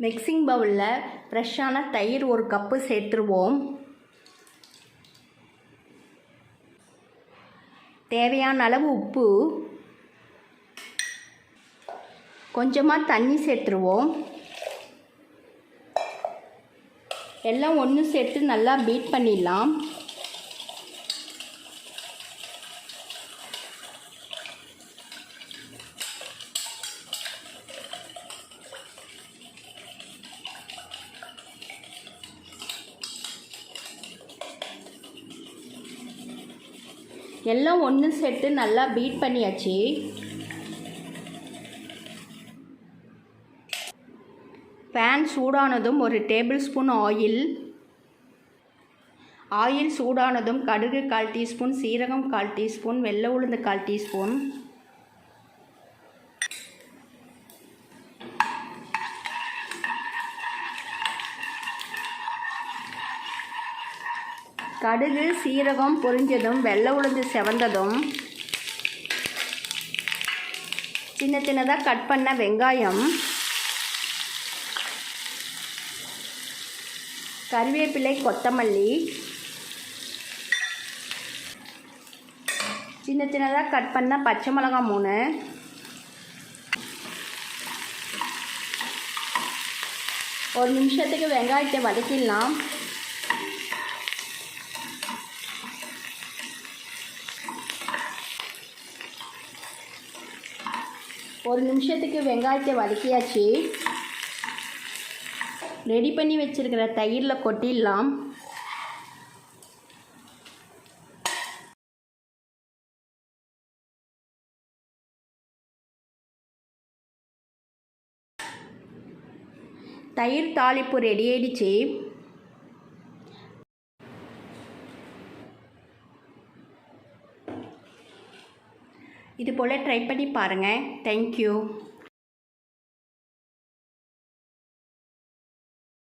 Mixing பவுலில் ஃப்ரெஷ்ஷான தயிர் 1 கப்பு சேர்த்துருவோம். தேவையான அளவு உப்பு, கொஞ்சமாக தண்ணி சேர்த்துருவோம். எல்லாம் ஒன்று சேர்த்து நல்லா பீட் பண்ணிடலாம். எல்லாம் ஒன்று சேர்த்து நல்லா பீட் பண்ணியாச்சு. பேன் சூடானதும் 1 டேபிள் ஸ்பூன் ஆயில் சூடானதும் கடுகு 1/4 டீஸ்பூன், சீரகம் 1/4 டீஸ்பூன், வெள்ளை உளுந்து 1/4 டீஸ்பூன், கடுகு சீரகம் பொரிஞ்சதும் வெள்ளை உளுந்து செவந்ததும் சின்ன சின்னதாக கட் பண்ண வெங்காயம், கறிவேப்பிலை, கொத்தமல்லி, சின்ன சின்னதாக கட் பண்ண பச்சை மிளகாய் 3, ஒரு நிமிஷத்துக்கு வெங்காயத்தை வதக்கிடலாம். ஒரு நிமிஷத்துக்கு வெங்காயத்தை வதக்கியாச்சு. ரெடி பண்ணி வச்சுருக்கிற தயிரில் கொட்டிடலாம். தயிர் தாளிப்பு ரெடி ஆயிடுச்சு. இது போல் ட்ரை பண்ணி பாருங்கள். தேங்க்யூ.